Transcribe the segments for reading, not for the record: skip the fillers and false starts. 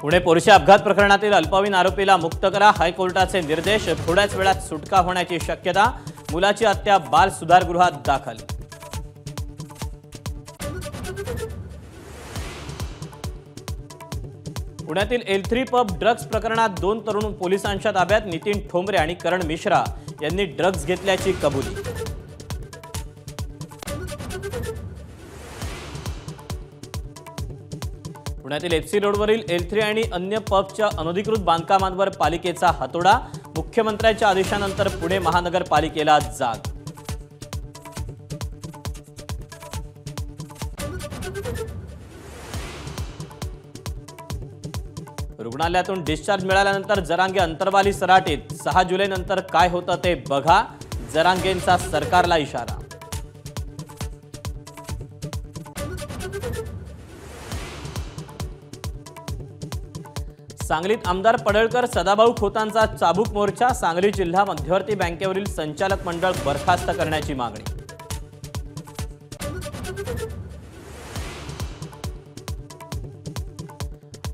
Pune Porsche अपघात प्रकरणातील अल्पवयीन आरोपीला मुक्त करा, हायकोर्टाचे निर्देश। थोड्याच वेळात सुटका होण्याची शक्यता। मुलाची हत्या बाल सुधारगृहात दाखल। पुण्यातील L3 पब ड्रग्ज प्रकरणात 2 तरुण पोलिसांच्या ताब्यात। नितीन ठोंबरे आणि करण मिश्रा यांनी ड्रग्ज घेतल्याची कबुली। पुण्यातील FC रोडवरील L3 आणि अन्य पबच्या अनधिकृत बांधकामांवर पालिकेचा हातोडा। मुख्यमंत्र्यांच्या आदेशानंतर पुणे महानगरपालिकेला जाग। रुग्णालयातून डिस्चार्ज मिळाल्यानंतर जरांगे अंतरवाली सराटीत। 6 जुलैनंतर काय होतं ते बघा, जरांगेंचा सरकारला इशारा। सांगलीत आमदार पडळकर सदाभाऊ खोतांचा चाबूक मोर्चा। सांगली जिल्हा मध्यवर्ती बँकेवरील संचालक मंडळ बरखास्त करण्याची मागणी।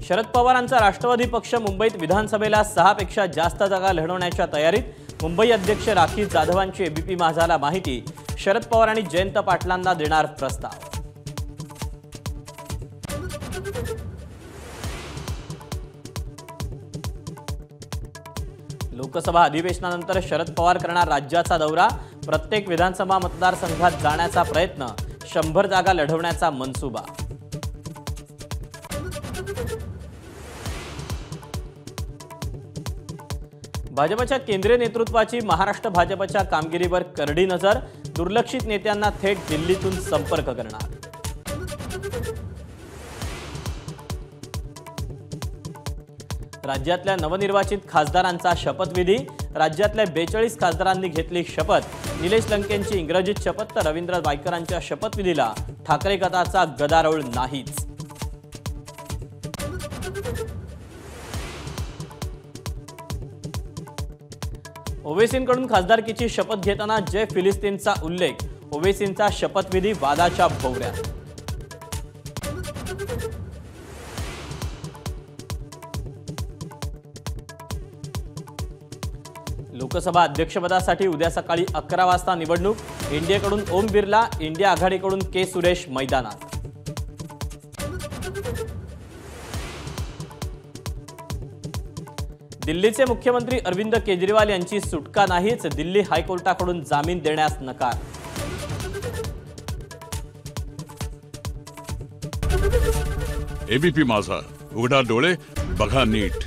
शरद पवारांचा राष्ट्रवादी पक्ष मुंबईत विधानसभेला 6 पेक्षा जास्त जागा लढवण्याच्या तयारीत। मुंबई अध्यक्ष राखी जाधवांची ABP माझाला माहिती। शरद पवार आणि जयंत पाटलांना देणार प्रस्ताव। लोकसभा अधिवेशनानंतर शरद पवार करणार राज्याचा दौरा। प्रत्येक विधानसभा मतदारसंघात जाण्याचा प्रयत्न। 100 जागा लढवण्याचा मनसुबा। भाजपच्या केंद्रीय नेतृत्वाची महाराष्ट्र भाजपच्या कामगिरीवर करडी नजर। दुर्लक्षित नेत्यांना थेट दिल्लीतून संपर्क करणार। राज्यातल्या नवनिर्वाचित खासदारांचा शपथविधी। राज्यातल्या 42 खासदारांनी घेतली शपथ। निलेश लंकेंची इंग्रजीत शपथ तर रवींद्र वायकरांच्या शपथविधीला ठाकरे गटाचा गदारोळ नाहीच। ओवेसींकडून खासदारकीची शपथ घेताना जय फिलिस्तीनचा उल्लेख। ओवेसींचा शपथविधी वादाच्या भोवऱ्यात। लोकसभा अध्यक्षपदासाठी उद्या सकाळी 11 वाजता निवडणूक। एनडीएकडून ओम बिर्ला, इंडिया आघाडीकडून के सुरेश मैदानात। दिल्लीचे मुख्यमंत्री अरविंद केजरीवाल यांची सुटका नाहीच। दिल्ली हायकोर्टाकडून जामीन देण्यास नकार। ABP माझा, उघडा डोळे बघा नीट।